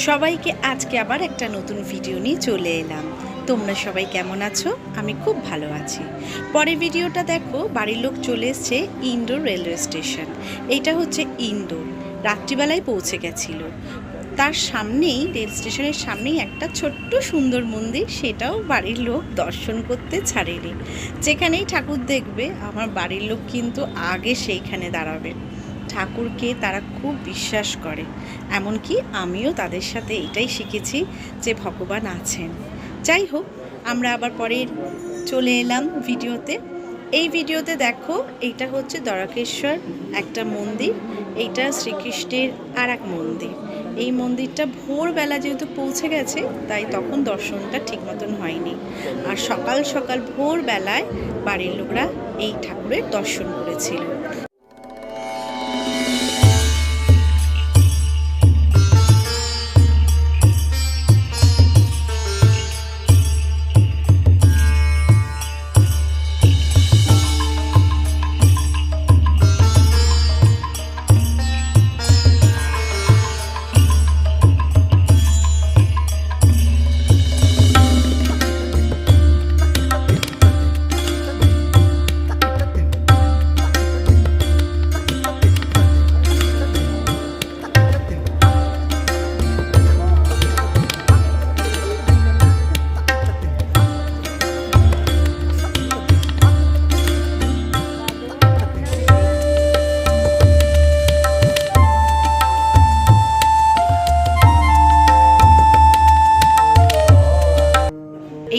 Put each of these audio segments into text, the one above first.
সবাইকে আজকে আবার একটা নতুন ভিডিও নিয়ে চলে এলাম। তোমরা সবাই কেমন আছো? আমি খুব ভালো আছি। পরের ভিডিওটা দেখো, বাড়ির লোক চলে এসছে ইন্দোর রেলওয়ে স্টেশন। এইটা হচ্ছে ইন্দোর। রাত্রিবেলায় পৌঁছে গেছিল। তার সামনেই, রেল স্টেশনের সামনেই একটা ছোট্ট সুন্দর মন্দির, সেটাও বাড়ির লোক দর্শন করতে ছাড়েনি। যেখানেই ঠাকুর দেখবে আমার বাড়ির লোক কিন্তু আগে সেইখানে দাঁড়াবে। ঠাকুরকে তারা খুব বিশ্বাস করে, এমনকি আমিও তাদের সাথে এটাই শিখেছি যে ভগবান আছেন। যাই হোক, আমরা আবার পরে চলে এলাম ভিডিওতে। এই ভিডিওতে দেখো, এইটা হচ্ছে দ্বারকেশ্বর একটা মন্দির, এইটা শ্রীকৃষ্ণের আর এক মন্দির। এই মন্দিরটা ভোরবেলা যেহেতু পৌঁছে গেছে, তাই তখন দর্শনটা ঠিক মতন হয়নি। আর সকাল সকাল ভোরবেলায় বাড়ির লোকরা এই ঠাকুরের দর্শন করেছিল।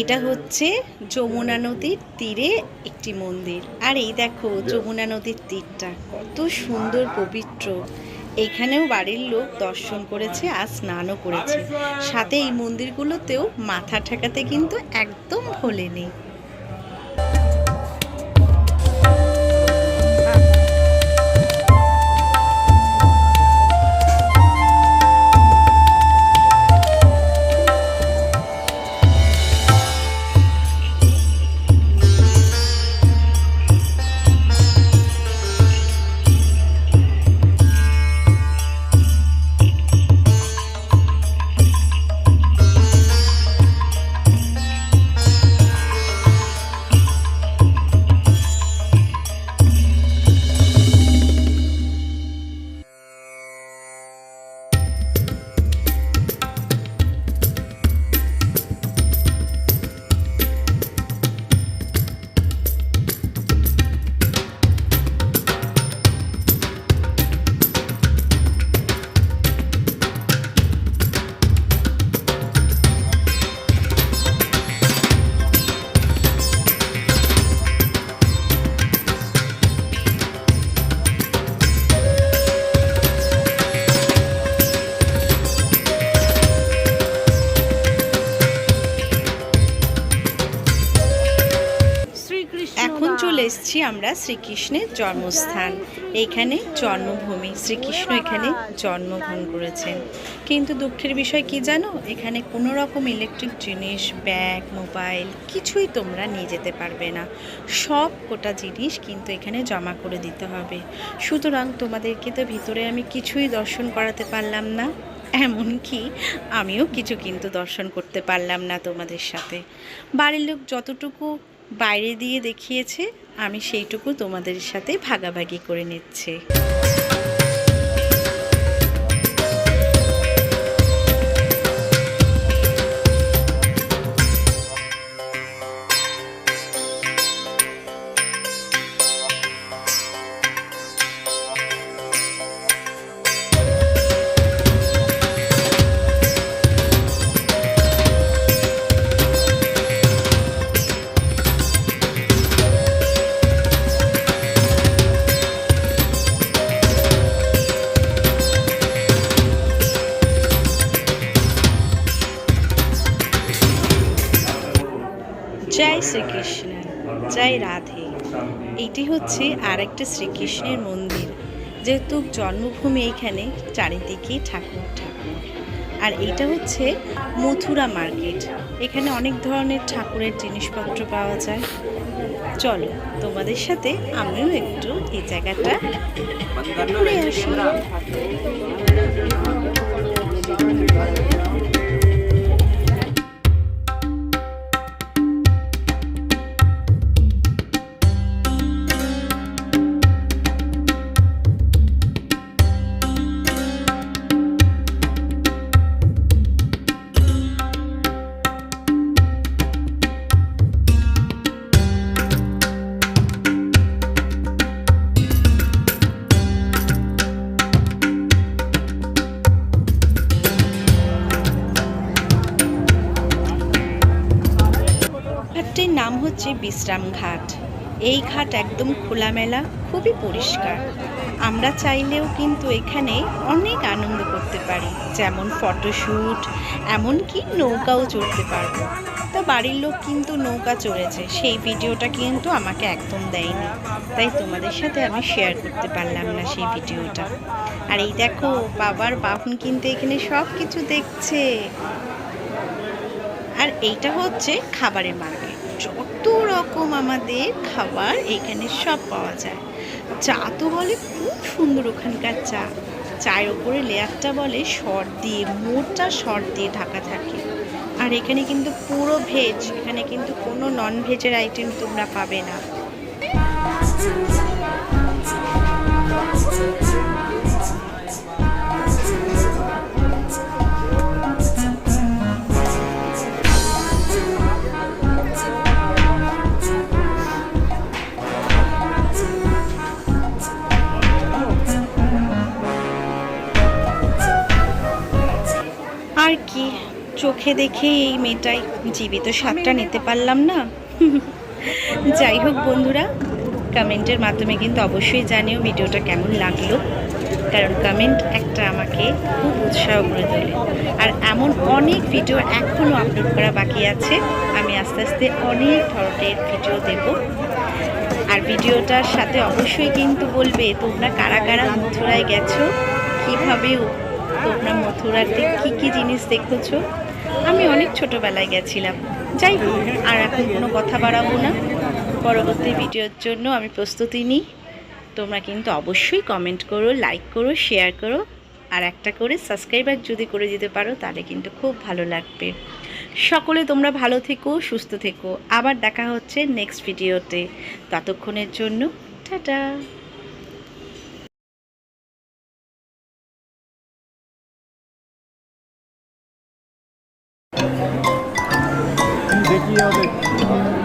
এটা হচ্ছে যমুনা নদীর তীরে একটি মন্দির। আর এই দেখো, যমুনা নদীর তীরটা কত সুন্দর পবিত্র। এইখানেও বাড়ির লোক দর্শন করেছে আর স্নানও করেছে। সাথে এই মন্দিরগুলোতেও মাথা ঠেকাতে কিন্তু একদম ভোলেনি। এখন চলে এসেছি আমরা শ্রীকৃষ্ণের জন্মস্থান। এইখানে জন্মভূমি, শ্রীকৃষ্ণ এখানে জন্মগ্রহণ করেছেন। কিন্তু দুঃখের বিষয় কি জানো, এখানে কোনো রকম ইলেকট্রিক জিনিস, ব্যাগ, মোবাইল কিছুই তোমরা নিয়ে যেতে পারবে না। সব কোটা জিনিস কিন্তু এখানে জমা করে দিতে হবে। সুতরাং তোমাদেরকে তো ভিতরে আমি কিছুই দর্শন করাতে পারলাম না, এমনকি আমিও কিছু কিন্তু দর্শন করতে পারলাম না তোমাদের সাথে। বাড়ির লোক যতটুকু বাইরে দিয়ে দেখিয়েছে, আমি সেইটুকু তোমাদের সাথে ভাগাভাগি করে নিচ্ছি। জয় শ্রীকৃষ্ণ, জয় রাধে। এইটি হচ্ছে আর একটা শ্রীকৃষ্ণের মন্দির। যেহেতু জন্মভূমি এইখানে, চারিদিকে ঠাকুর ঠাকুর। আর এইটা হচ্ছে মথুরা মার্কেট। এখানে অনেক ধরনের ঠাকুরের জিনিসপত্র পাওয়া যায়। চলো তোমাদের সাথে আমিও একটু এই জায়গাটা ঘুরে আসি। নাম হচ্ছে বিশ্রাম ঘাট। এই ঘাট একদম খোলামেলা, খুবই পরিষ্কার। আমরা চাইলেও কিন্তু এখানে অনেক আনন্দ করতে পারি, যেমন ফটোশ্যুট, এমনকি নৌকাও চড়তে পারবো। তো বাড়ির লোক কিন্তু নৌকা চড়েছে, সেই ভিডিওটা কিন্তু আমাকে একদম দেয়নি, তাই তোমাদের সাথে আমি শেয়ার করতে পারলাম না সেই ভিডিওটা। আর এই দেখো, বাবার বাহন কিন্তু এখানে সব কিছু দেখছে। আর এইটা হচ্ছে খাবারের মার্কেট, যত রকম আমাদের খাবার এখানে সব পাওয়া যায়। চা তো বলে খুব সুন্দর ওখানকার চা, চায়ের ওপরে লেয়ারটা বলে সর দিয়ে, মোটা সর দিয়ে ঢাকা থাকে। আর এখানে কিন্তু পুরো ভেজ, এখানে কিন্তু কোনো নন ভেজের আইটেম তোমরা পাবে না। আর কি, চোখে দেখে এই মেয়েটাই, জীবিত স্বাদটা নিতে পারলাম না। যাই হোক বন্ধুরা, কমেন্টের মাধ্যমে কিন্তু অবশ্যই জানিও ভিডিওটা কেমন লাগলো, কারণ কমেন্ট একটা আমাকে খুব উৎসাহ করে তোলে। আর এমন অনেক ভিডিও এখনও আপলোড করা বাকি আছে, আমি আস্তে আস্তে অনেক ধরনের ভিডিও দেব। আর ভিডিওটার সাথে অবশ্যই কিন্তু বলবে তোমরা কারা কারা মথুরায় গেছো, কীভাবে তোমরা মথুরাতে কি কি জিনিস দেখেছো। আমি অনেক ছোটোবেলায় গেছিলাম। যাই হোক, আর এখন কোনো কথা বাড়াবো না, পরবর্তী ভিডিওর জন্য আমি প্রস্তুতি নিই। তোমরা কিন্তু অবশ্যই কমেন্ট করো, লাইক করো, শেয়ার করো, আর একটা করে সাবস্ক্রাইবার যদি করে দিতে পারো তাহলে কিন্তু খুব ভালো লাগবে। সকলে তোমরা ভালো থেকো, সুস্থ থেকো। আবার দেখা হচ্ছে নেক্সট ভিডিওতে। ততক্ষণের জন্য টাটা। देखिए